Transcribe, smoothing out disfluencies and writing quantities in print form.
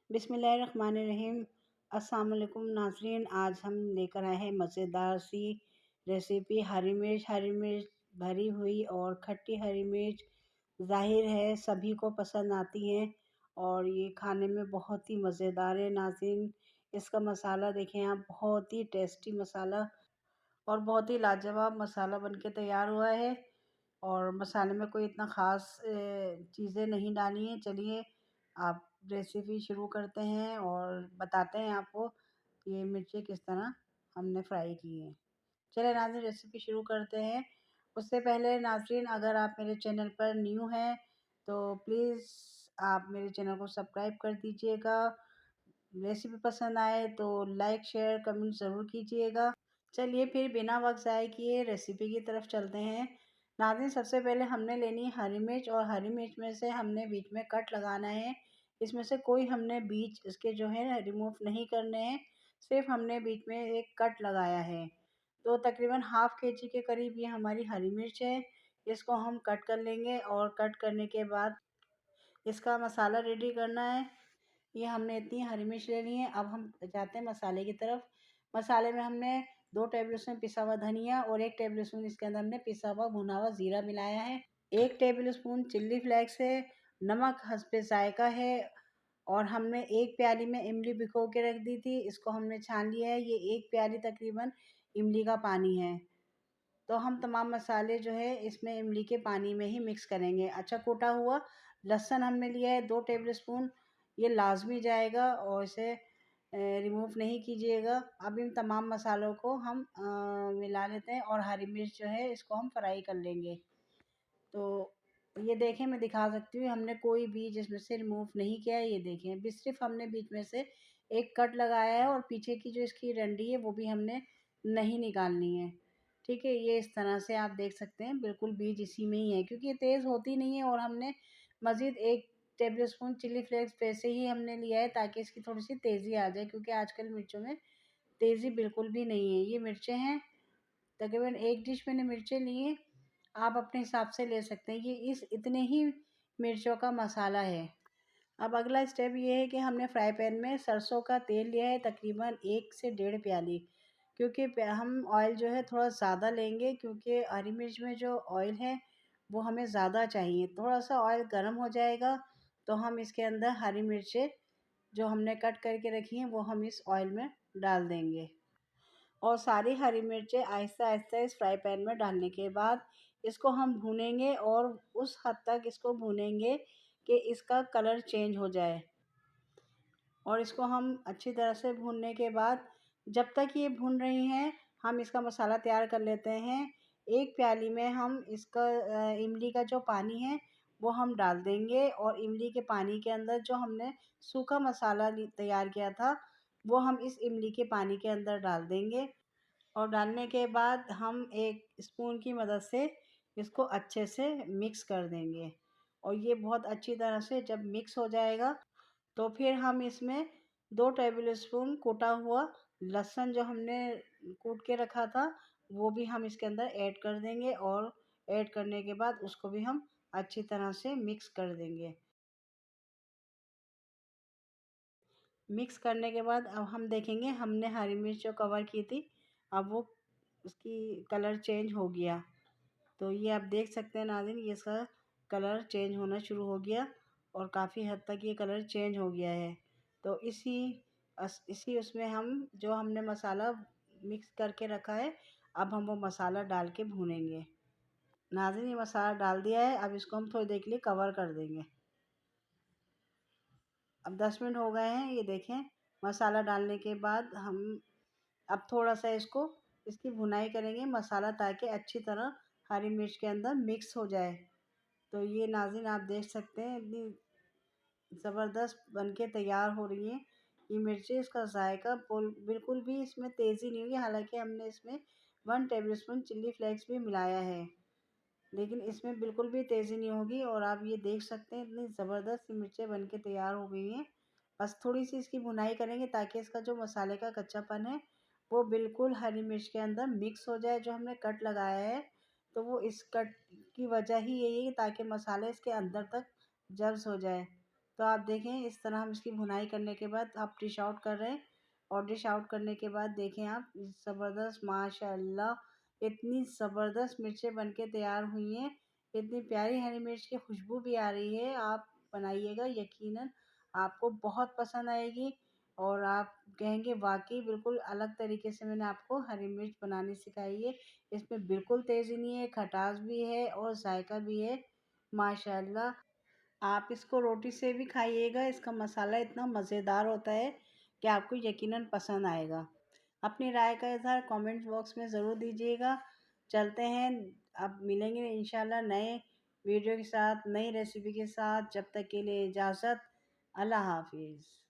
बिस्मिल्लाहिर्रहमानिर्रहीम। अस्सलाम वालेकुम नाज़रीन, आज हम लेकर आए हैं मज़ेदार सी रेसिपी। हरी मिर्च भरी हुई और खट्टी हरी मिर्च ज़ाहिर है सभी को पसंद आती हैं और ये खाने में बहुत ही मज़ेदार है नाज़रीन। इसका मसाला देखें आप, बहुत ही टेस्टी मसाला और बहुत ही लाजवाब मसाला बनके तैयार हुआ है। और मसाले में कोई इतना ख़ास चीज़ें नहीं डाली हैं। चलिए आप रेसिपी शुरू करते हैं और बताते हैं आपको कि ये मिर्ची किस तरह हमने फ्राई की हैं। चलिए नाज़रीन रेसिपी शुरू करते हैं। उससे पहले नाज़रीन, अगर आप मेरे चैनल पर न्यू हैं तो प्लीज़ आप मेरे चैनल को सब्सक्राइब कर दीजिएगा। रेसिपी पसंद आए तो लाइक शेयर कमेंट ज़रूर कीजिएगा। चलिए फिर बिना वक्त ज़ाय किए रेसिपी की तरफ चलते हैं। नाज़रीन सबसे पहले हमने लेनी है हरी मिर्च और हरी मिर्च में से हमने बीच में कट लगाना है। इसमें से कोई हमने बीज इसके जो है रिमूव नहीं करने हैं, सिर्फ हमने बीच में एक कट लगाया है। तो तकरीबन हाफ़ केजी के करीब ये हमारी हरी मिर्च है। इसको हम कट कर लेंगे और कट करने के बाद इसका मसाला रेडी करना है। ये हमने इतनी हरी मिर्च ले ली है। अब हम जाते हैं मसाले की तरफ। मसाले में हमने 2 टेबल स्पून पिसा हुआ धनिया और 1 टेबल स्पून इसके अंदर हमने पिसा हुआ भुना हुआ ज़ीरा मिलाया है। 1 टेबल स्पून चिल्ली फ्लेक्स है। नमक हस्बे ज़ायक़ा है। और हमने 1 प्याली में इमली भिगो के रख दी थी, इसको हमने छान लिया है। ये 1 प्याली तकरीबन इमली का पानी है। तो हम तमाम मसाले जो है इसमें इमली के पानी में ही मिक्स करेंगे। अच्छा कूटा हुआ लहसुन हमने लिया है 2 टेबल स्पून, ये लाज़मी जाएगा और इसे रिमूव नहीं कीजिएगा। अब इन तमाम मसालों को हम मिला लेते हैं और हरी मिर्च जो है इसको हम फ्राई कर लेंगे। तो ये देखें, मैं दिखा सकती हूँ, हमने कोई बीज इसमें से रिमूव नहीं किया है। ये देखें, अभी सिर्फ हमने बीच में से एक कट लगाया है और पीछे की जो इसकी डंडी है वो भी हमने नहीं निकालनी है। ठीक है, ये इस तरह से आप देख सकते हैं, बिल्कुल बीज इसी में ही है क्योंकि ये तेज़ होती नहीं है। और हमने मज़ीद 1 टेबल स्पून चिली फ्लेक्स वैसे ही हमने लिया है ताकि इसकी थोड़ी-सी तेज़ी आ जाए, क्योंकि आजकल मिर्चों में तेज़ी बिल्कुल भी नहीं है। ये मिर्चें हैं, तकरीबन 1 डिश मैंने मिर्चें ली हैं, आप अपने हिसाब से ले सकते हैं। ये इतने ही मिर्चों का मसाला है। अब अगला स्टेप ये है कि हमने फ्राई पैन में सरसों का तेल लिया है तकरीबन 1 से डेढ़ प्याली, क्योंकि हम ऑयल जो है थोड़ा ज़्यादा लेंगे क्योंकि हरी मिर्च में जो ऑयल है वो हमें ज़्यादा चाहिए। थोड़ा-सा ऑयल गर्म हो जाएगा तो हम इसके अंदर हरी मिर्चें जो हमने कट करके रखी हैं वो हम इस ऑयल में डाल देंगे। और सारी हरी मिर्चें आहिस्ता-आहिस्ता इस फ्राई पैन में डालने के बाद इसको हम भूनेंगे और उस हद तक इसको भूनेंगे कि इसका कलर चेंज हो जाए। और इसको हम अच्छी तरह से भूनने के बाद जब तक ये भून रही हैं हम इसका मसाला तैयार कर लेते हैं। 1 प्याली में हम इसका इमली का जो पानी है वो हम डाल देंगे और इमली के पानी के अंदर जो हमने सूखा मसाला तैयार किया था वो हम इस इमली के पानी के अंदर डाल देंगे। और डालने के बाद हम एक स्पून की मदद से इसको अच्छे से मिक्स कर देंगे। और ये बहुत अच्छी तरह से जब मिक्स हो जाएगा तो फिर हम इसमें 2 टेबल स्पून कूटा हुआ लहसुन जो हमने कूट के रखा था वो भी हम इसके अंदर ऐड कर देंगे। और ऐड करने के बाद उसको भी हम अच्छी तरह से मिक्स कर देंगे। मिक्स करने के बाद अब हम देखेंगे, हमने हरी मिर्च जो कवर की थी अब वो उसकी कलर चेंज हो गया। तो ये आप देख सकते हैं नाज़रीन, ये इसका कलर चेंज होना शुरू हो गया और काफ़ी हद तक ये कलर चेंज हो गया है। तो इसी उसमें हम जो हमने मसाला मिक्स करके रखा है अब हम वो मसाला डाल के भूनेंगे। नाज़रीन ये मसाला डाल दिया है, अब इसको हम थोड़ी देर के लिए कवर कर देंगे। अब 10 मिनट हो गए हैं, ये देखें मसाला डालने के बाद हम अब थोड़ा-सा इसकी भुनाई करेंगे मसाला, ताकि अच्छी तरह हरी मिर्च के अंदर मिक्स हो जाए। तो ये नाज़रीन आप देख सकते हैं इतनी ज़बरदस्त बनके तैयार हो रही हैं ये मिर्चें। इसका ज़ायक़ा बिल्कुल भी इसमें तेज़ी नहीं हुई, हालाँकि हमने इसमें 1 टेबल स्पून चिल्ली फ्लेक्स भी मिलाया है, लेकिन इसमें बिल्कुल भी तेज़ी नहीं होगी। और आप ये देख सकते हैं इतनी ज़बरदस्त ये मिर्चें बनके तैयार हो गई हैं। बस थोड़ी-सी इसकी भुनाई करेंगे ताकि इसका जो मसाले का कच्चापन है वो बिल्कुल हरी मिर्च के अंदर मिक्स हो जाए। जो हमने कट लगाया है तो वो इस कट की वजह ही यही है ताकि मसाला इसके अंदर तक जज़्ब हो जाए। तो आप देखें इस तरह हम इसकी भुनाई करने के बाद आप डिश आउट कर रहे हैं, और डिश आउट करने के बाद देखें आप ज़बरदस्त माशाल्लाह इतनी ज़बरदस्त मिर्चें बन के तैयार हुई हैं, इतनी प्यारी हरी मिर्च की खुशबू भी आ रही है। आप बनाइएगा, यकीनन आपको बहुत पसंद आएगी और आप कहेंगे वाक़ई बिल्कुल अलग तरीके से मैंने आपको हरी मिर्च बनानी सिखाई है। इसमें बिल्कुल तेज़ी नहीं है, खटास भी है और जायका भी है माशाल्लाह। आप इसको रोटी से भी खाइएगा, इसका मसाला इतना मज़ेदार होता है कि आपको यकीनन पसंद आएगा। अपनी राय का इज़हार कमेंट बॉक्स में ज़रूर दीजिएगा। चलते हैं, अब मिलेंगे इंशाल्लाह नए वीडियो के साथ, नई रेसिपी के साथ। जब तक के लिए इजाज़त, अल्लाह हाफ़िज़।